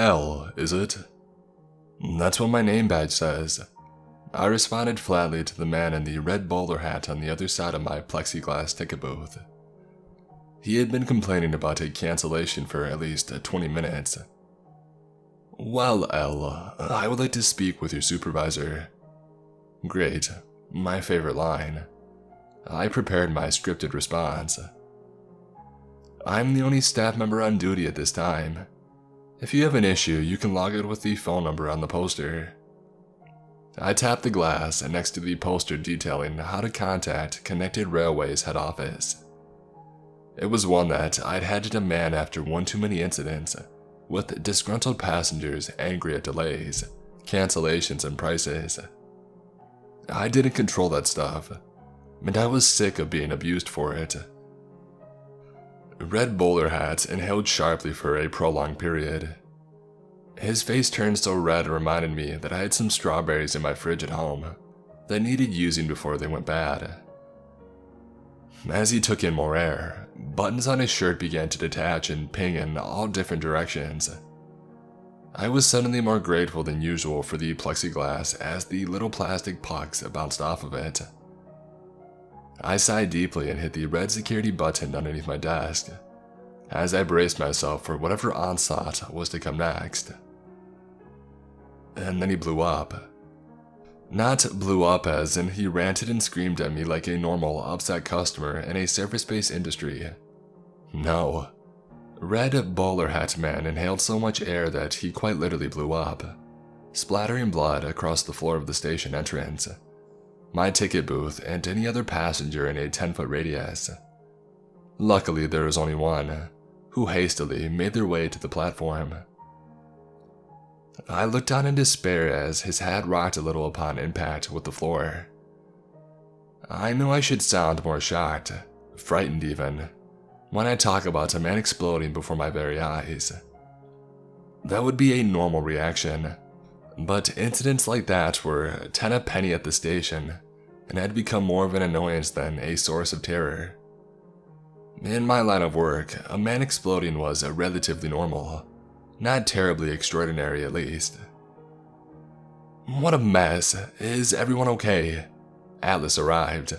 L, is it? That's what my name badge says. I responded flatly to the man in the red bowler hat on the other side of my plexiglass ticket booth. He had been complaining about a cancellation for at least 20 minutes. Well, L, I would like to speak with your supervisor. Great, my favorite line. I prepared my scripted response. I'm the only staff member on duty at this time. If you have an issue, you can log it with the phone number on the poster. I tapped the glass next to the poster detailing how to contact Connected Railways head office. It was one that I'd had to demand after one too many incidents, with disgruntled passengers angry at delays, cancellations, and prices. I didn't control that stuff, and I was sick of being abused for it. Red bowler hat inhaled sharply for a prolonged period. His face turned so red it reminded me that I had some strawberries in my fridge at home that needed using before they went bad. As he took in more air, buttons on his shirt began to detach and ping in all different directions. I was suddenly more grateful than usual for the plexiglass as the little plastic pucks bounced off of it. I sighed deeply and hit the red security button underneath my desk, as I braced myself for whatever onslaught was to come next. And then he blew up. Not blew up as in he ranted and screamed at me like a normal, upset customer in a service-based industry. No. Red bowler hat man inhaled so much air that he quite literally blew up, splattering blood across the floor of the station entrance, my ticket booth, and any other passenger in a 10-foot radius. Luckily, there was only one, who hastily made their way to the platform. I looked down in despair as his hat rocked a little upon impact with the floor. I know I should sound more shocked, frightened even, when I talk about a man exploding before my very eyes. That would be a normal reaction, but incidents like that were 10 a penny at the station and had become more of an annoyance than a source of terror. In my line of work, a man exploding was relatively normal, not terribly extraordinary at least. What a mess. Is everyone okay? Atlas arrived,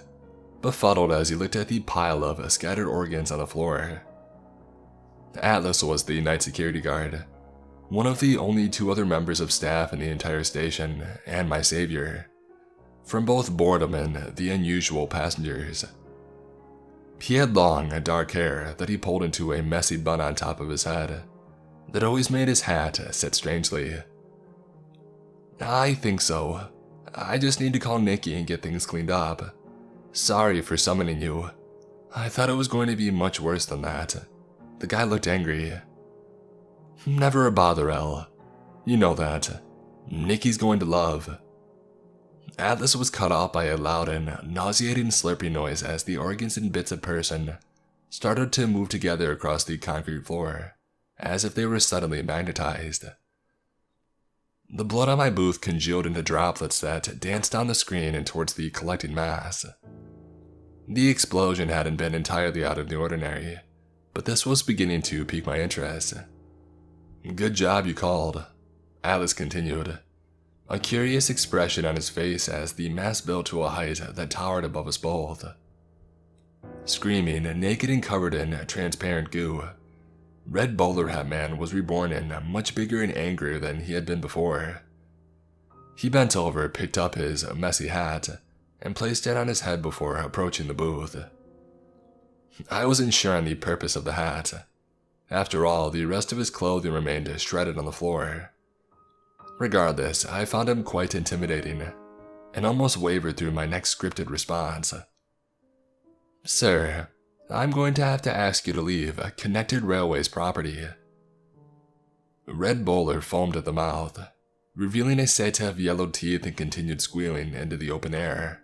befuddled as he looked at the pile of scattered organs on the floor. Atlas was the night security guard, one of the only two other members of staff in the entire station, and my savior, from both boredom and the unusual passengers. He had long, dark hair that he pulled into a messy bun on top of his head that always made his hat sit strangely. I think so. I just need to call Nikki and get things cleaned up. Sorry for summoning you. I thought it was going to be much worse than that. The guy looked angry. Never a bother, Elle. You know that. Nikki's going to love. Atlas was cut off by a loud and nauseating slurping noise as the organs and bits of person started to move together across the concrete floor, as if they were suddenly magnetized. The blood on my booth congealed into droplets that danced down the screen and towards the collecting mass. The explosion hadn't been entirely out of the ordinary, but this was beginning to pique my interest. Good job you called, Atlas continued, a curious expression on his face as the mass built to a height that towered above us both. Screaming, naked and covered in transparent goo, Red Bowler Hat Man was reborn and much bigger and angrier than he had been before. He bent over, picked up his messy hat, and placed it on his head before approaching the booth. I wasn't sure on the purpose of the hat. After all, the rest of his clothing remained shredded on the floor. Regardless, I found him quite intimidating, and almost wavered through my next scripted response. Sir, I'm going to have to ask you to leave Connected Railways property. Red Bowler foamed at the mouth, revealing a set of yellow teeth and continued squealing into the open air.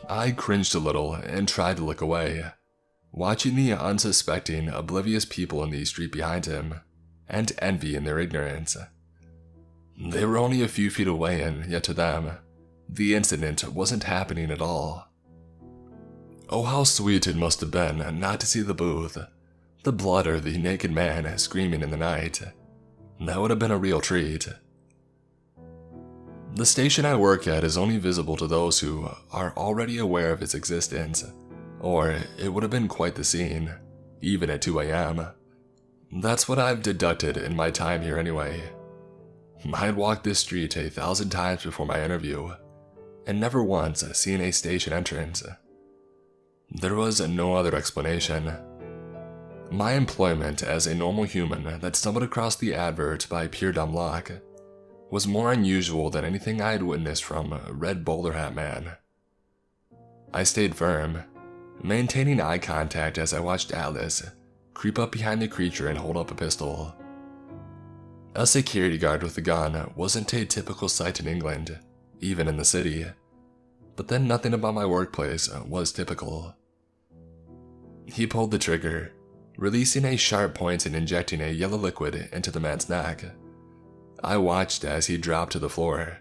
I cringed a little and tried to look away, watching the unsuspecting, oblivious people in the street behind him, and envy in their ignorance. They were only a few feet away, and yet to them, the incident wasn't happening at all. Oh, how sweet it must have been not to see the booth, the blood or the naked man screaming in the night. That would have been a real treat. The station I work at is only visible to those who are already aware of its existence, or it would have been quite the scene, even at 2 a.m. That's what I've deducted in my time here anyway. I'd walked this street 1,000 times before my interview, and never once seen a station entrance. There was no other explanation. My employment as a normal human that stumbled across the advert by pure dumb luck was more unusual than anything I had witnessed from Red Bowler Hat Man. I stayed firm, maintaining eye contact as I watched Atlas creep up behind the creature and hold up a pistol. A security guard with a gun wasn't a typical sight in England, even in the city, but then nothing about my workplace was typical. He pulled the trigger, releasing a sharp point and injecting a yellow liquid into the man's neck. I watched as he dropped to the floor,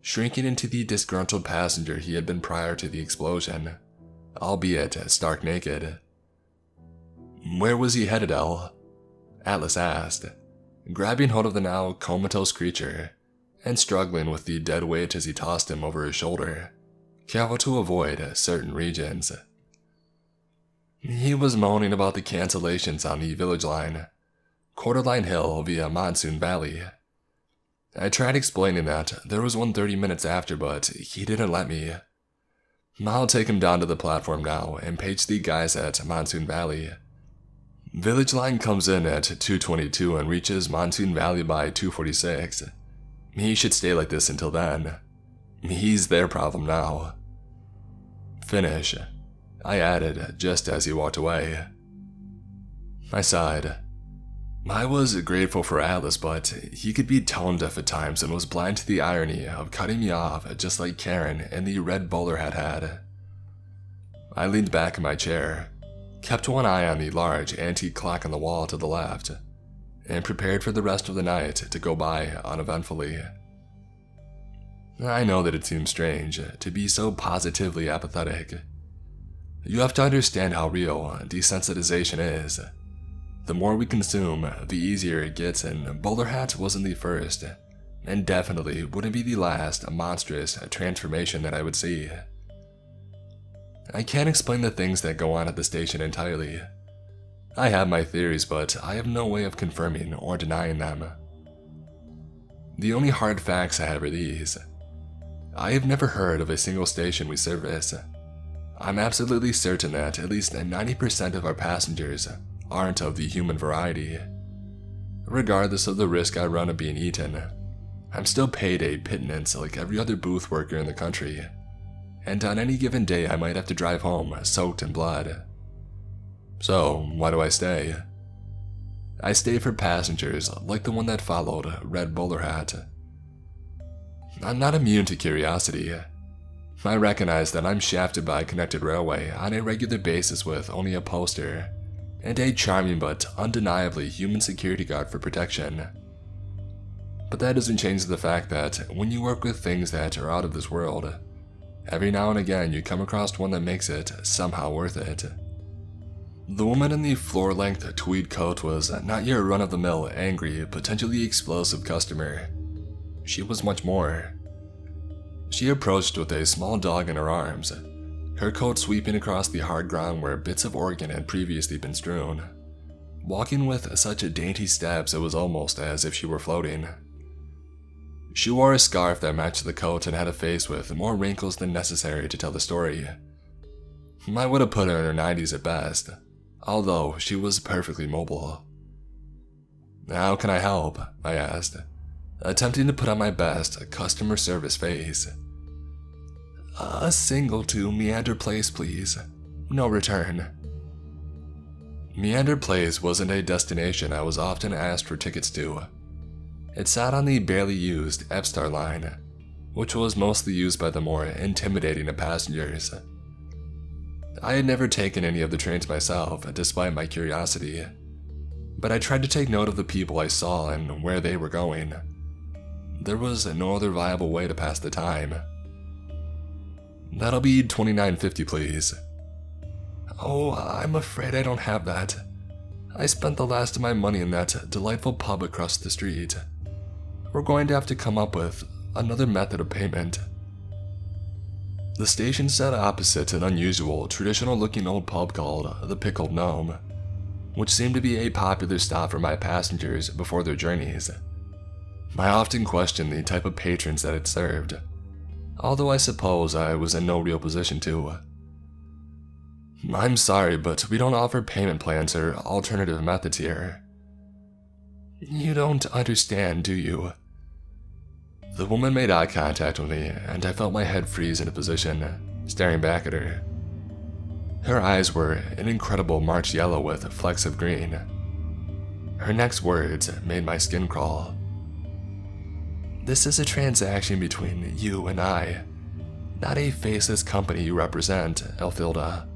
shrinking into the disgruntled passenger he had been prior to the explosion, albeit stark naked. "Where was he headed, El?" Atlas asked, grabbing hold of the now comatose creature and struggling with the dead weight as he tossed him over his shoulder, careful to avoid certain regions. He was moaning about the cancellations on the village line, Quarterline Hill via Monsoon Valley. I tried explaining that there was one 30 minutes after, but he didn't let me. I'll take him down to the platform now and page the guys at Monsoon Valley. Village line comes in at 2:22 and reaches Monsoon Valley by 2:46. He should stay like this until then. He's their problem now. Finish, I added just as he walked away. I sighed. I was grateful for Atlas, but he could be tone deaf at times and was blind to the irony of cutting me off just like Karen and the Red Bowler Hat had. I leaned back in my chair, kept one eye on the large antique clock on the wall to the left, and prepared for the rest of the night to go by uneventfully. I know that it seems strange to be so positively apathetic. You have to understand how real desensitization is. The more we consume, the easier it gets, and Bowler Hat wasn't the first, and definitely wouldn't be the last monstrous transformation that I would see. I can't explain the things that go on at the station entirely. I have my theories, but I have no way of confirming or denying them. The only hard facts I have are these. I have never heard of a single station we service. I'm absolutely certain that at least 90% of our passengers aren't of the human variety. Regardless of the risk I run of being eaten, I'm still paid a pittance like every other booth worker in the country, and on any given day I might have to drive home soaked in blood. So, why do I stay? I stay for passengers like the one that followed Red Bowler Hat. I'm not immune to curiosity. I recognize that I'm shafted by a connected railway on a regular basis with only a poster and a charming but undeniably human security guard for protection. But that doesn't change the fact that when you work with things that are out of this world, every now and again you come across one that makes it somehow worth it. The woman in the floor-length tweed coat was not your run-of-the-mill, angry, potentially explosive customer. She was much more. She approached with a small dog in her arms, her coat sweeping across the hard ground where bits of organ had previously been strewn, walking with such dainty steps it was almost as if she were floating. She wore a scarf that matched the coat and had a face with more wrinkles than necessary to tell the story. I would have put her in her 90s at best, although she was perfectly mobile. "How can I help?" I asked, attempting to put on my best customer service face. "A single to Meander Place, please. No return." Meander Place wasn't a destination I was often asked for tickets to. It sat on the barely used Epstar line, which was mostly used by the more intimidating of passengers. I had never taken any of the trains myself, despite my curiosity, but I tried to take note of the people I saw and where they were going. There was no other viable way to pass the time. "That'll be $29.50, please." "Oh, I'm afraid I don't have that. I spent the last of my money in that delightful pub across the street. We're going to have to come up with another method of payment. The station sat opposite an unusual, traditional-looking old pub called the Pickled Gnome, which seemed to be a popular stop for my passengers before their journeys. I often questioned the type of patrons that it served, although I suppose I was in no real position to. I'm sorry, but we don't offer payment plans or alternative methods here. You don't understand, do you? The woman made eye contact with me, and I felt my head freeze into position, staring back at her. Her eyes were an incredible March yellow with flecks of green. Her next words made my skin crawl. This is a transaction between you and I, not a faceless company you represent, Elfilda.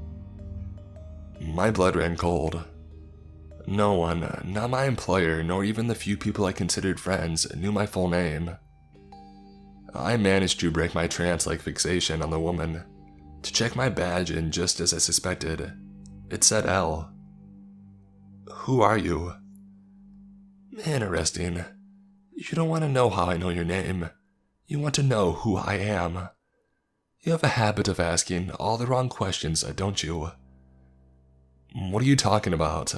My blood ran cold. No one, not my employer, nor even the few people I considered friends, knew my full name. I managed to break my trance-like fixation on the woman, to check my badge, and just as I suspected, it said L. Who are you? Interesting. You don't want to know how I know your name. You want to know who I am. You have a habit of asking all the wrong questions, don't you? What are you talking about?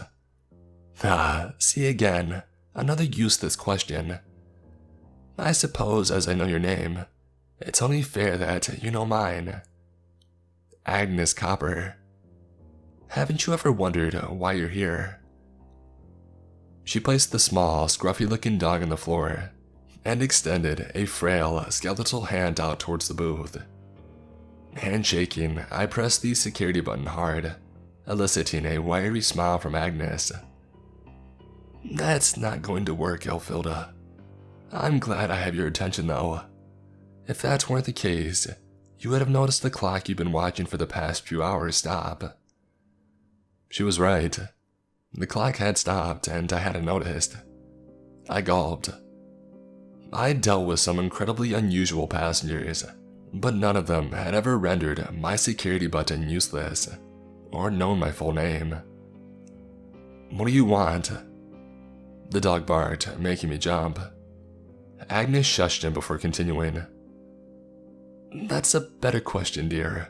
See again, another useless question. I suppose as I know your name, it's only fair that you know mine. Agnes Copper. Haven't you ever wondered why you're here? She placed the small, scruffy-looking dog on the floor and extended a frail, skeletal hand out towards the booth. Handshaking, I pressed the security button hard, eliciting a wiry smile from Agnes. That's not going to work, Elfilda. I'm glad I have your attention, though. If that weren't the case, you would have noticed the clock you've been watching for the past few hours stop. She was right. The clock had stopped, and I hadn't noticed. I gulped. I dealt with some incredibly unusual passengers, but none of them had ever rendered my security button useless, or known my full name. What do you want? The dog barked, making me jump. Agnes shushed him before continuing. That's a better question, dear.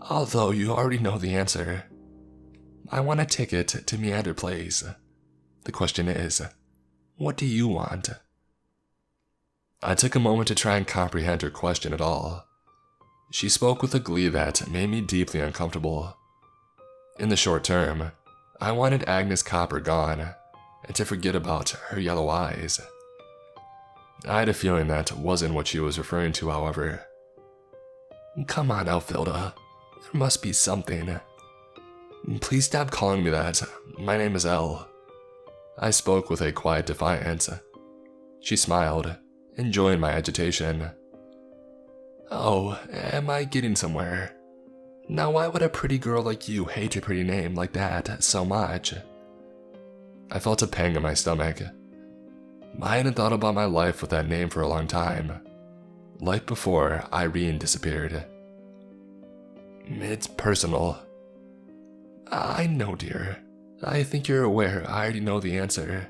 Although you already know the answer. I want a ticket to Meander Place. The question is, what do you want? I took a moment to try and comprehend her question at all. She spoke with a glee that made me deeply uncomfortable. In the short term, I wanted Agnes Copper gone, and to forget about her yellow eyes. I had a feeling that wasn't what she was referring to, however. Come on, Elfilda. There must be something. Please stop calling me that. My name is Elle. I spoke with a quiet defiance. She smiled, enjoying my agitation. Oh, am I getting somewhere? Now why would a pretty girl like you hate a pretty name like that so much? I felt a pang in my stomach. I hadn't thought about my life with that name for a long time. Life before Irene disappeared. It's personal. I know, dear. I think you're aware I already know the answer.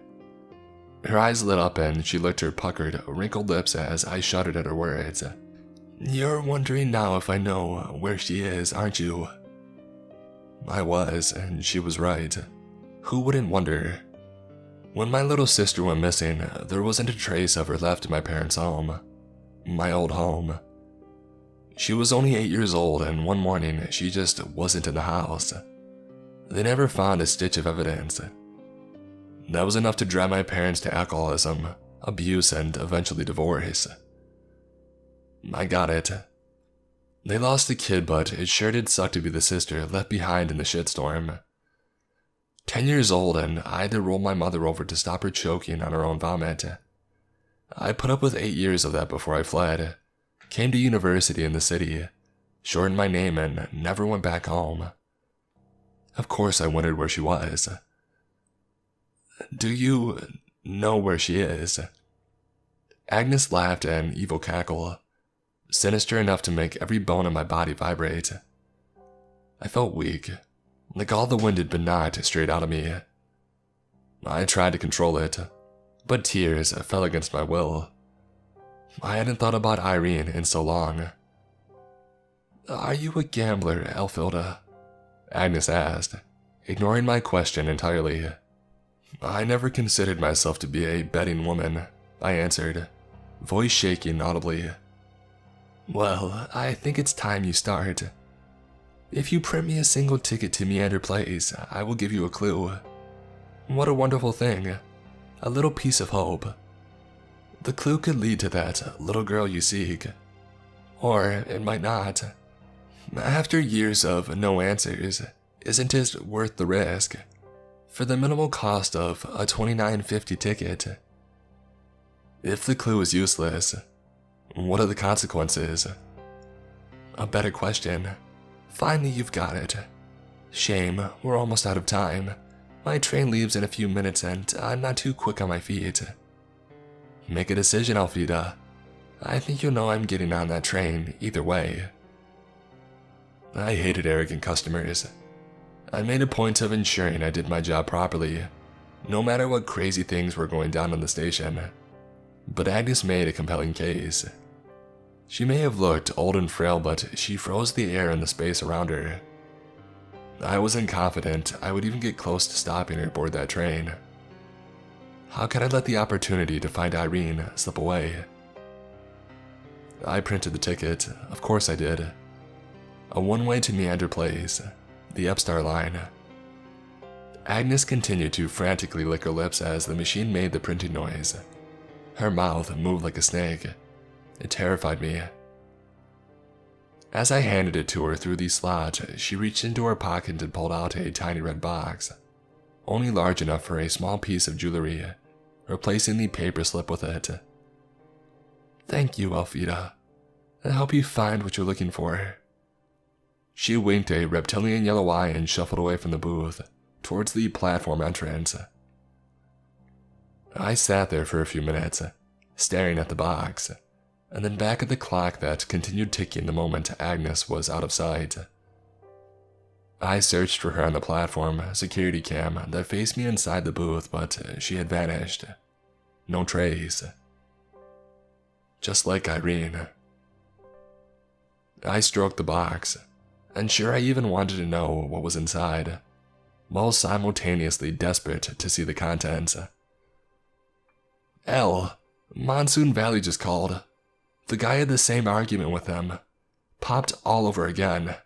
Her eyes lit up and she licked her puckered, wrinkled lips as I shuddered at her words. You're wondering now if I know where she is, aren't you? I was, and she was right. Who wouldn't wonder? When my little sister went missing, there wasn't a trace of her left in my parents' home. My old home. She was only 8 years old, and one morning she just wasn't in the house. They never found a stitch of evidence. That was enough to drive my parents to alcoholism, abuse, and eventually divorce. I got it. They lost the kid, but it sure did suck to be the sister left behind in the shitstorm. 10 years old, and I had to roll my mother over to stop her choking on her own vomit. I put up with 8 years of that before I fled, came to university in the city, shortened my name, and never went back home. Of course I wondered where she was. Do you know where she is? Agnes laughed an evil cackle, sinister enough to make every bone in my body vibrate. I felt weak, like all the wind had been knocked straight out of me. I tried to control it, but tears fell against my will. I hadn't thought about Irene in so long. "Are you a gambler, Elfilda?" Agnes asked, ignoring my question entirely. "I never considered myself to be a betting woman," I answered, voice shaking audibly. "Well, I think it's time you start. If you print me a single ticket to Meander Place, I will give you a clue. What a wonderful thing. A little piece of hope. The clue could lead to that little girl you seek. Or it might not. After years of no answers, isn't it worth the risk? For the minimal cost of a $29.50 ticket. If the clue is useless, what are the consequences?" A better question. Finally, you've got it. Shame, we're almost out of time. My train leaves in a few minutes and I'm not too quick on my feet. Make a decision, Elfida. I think you'll know I'm getting on that train either way. I hated arrogant customers. I made a point of ensuring I did my job properly, no matter what crazy things were going down in the station. But Agnes made a compelling case. She may have looked old and frail, but she froze the air and the space around her. I wasn't confident I would even get close to stopping her aboard that train. How could I let the opportunity to find Irene slip away? I printed the ticket, of course I did. A one-way to Meander Place, the Upstar line. Agnes continued to frantically lick her lips as the machine made the printing noise. Her mouth moved like a snake. It terrified me. As I handed it to her through the slot, she reached into her pocket and pulled out a tiny red box, only large enough for a small piece of jewelry, replacing the paper slip with it. "Thank you, Elfida. I hope you find what you're looking for." She winked a reptilian yellow eye and shuffled away from the booth, towards the platform entrance. I sat there for a few minutes, staring at the box, and then back at the clock that continued ticking the moment Agnes was out of sight. I searched for her on the platform security cam that faced me inside the booth, but she had vanished. No trace. Just like Irene. I stroked the box, and sure I even wanted to know what was inside, while simultaneously desperate to see the contents. Monsoon Valley just called. The guy had the same argument with them. Popped all over again.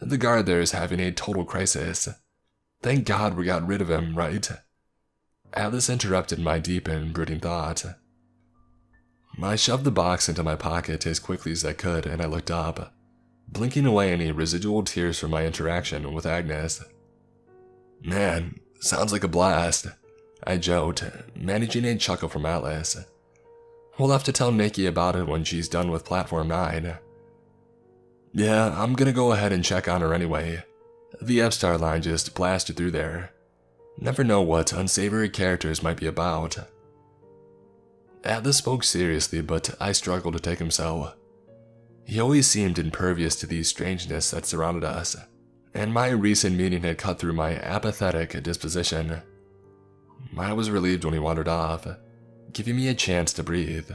The guard there is having a total crisis. Thank God we got rid of him, right? Alice interrupted my deep and brooding thought. I shoved the box into my pocket as quickly as I could and I looked up, blinking away any residual tears from my interaction with Agnes. "Man, sounds like a blast," I joked, managing a chuckle from Alice. "We'll have to tell Nikki about it when she's done with Platform 9. "Yeah, I'm gonna go ahead and check on her anyway. The Upstar line just blasted through there. Never know what unsavory characters might be about." Atlas spoke seriously, but I struggled to take him so. He always seemed impervious to the strangeness that surrounded us, and my recent meeting had cut through my apathetic disposition. I was relieved when he wandered off, giving me a chance to breathe.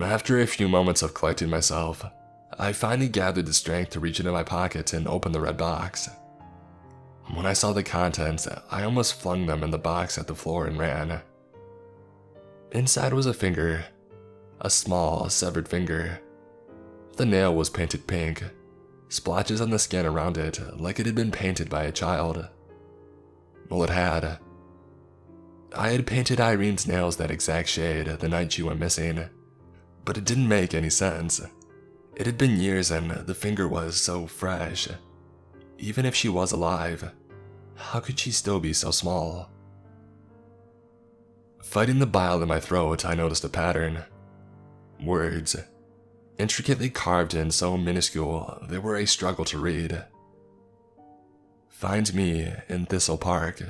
After a few moments of collecting myself, I finally gathered the strength to reach into my pocket and open the red box. When I saw the contents, I almost flung them in the box at the floor and ran. Inside was a finger, a small, severed finger. The nail was painted pink, splotches on the skin around it like it had been painted by a child. Well, it had. I had painted Irene's nails that exact shade the night she went missing, but it didn't make any sense. It had been years and the finger was so fresh. Even if she was alive, how could she still be so small? Fighting the bile in my throat, I noticed a pattern. Words, intricately carved in so minuscule they were a struggle to read. "Find me in Thistle Park."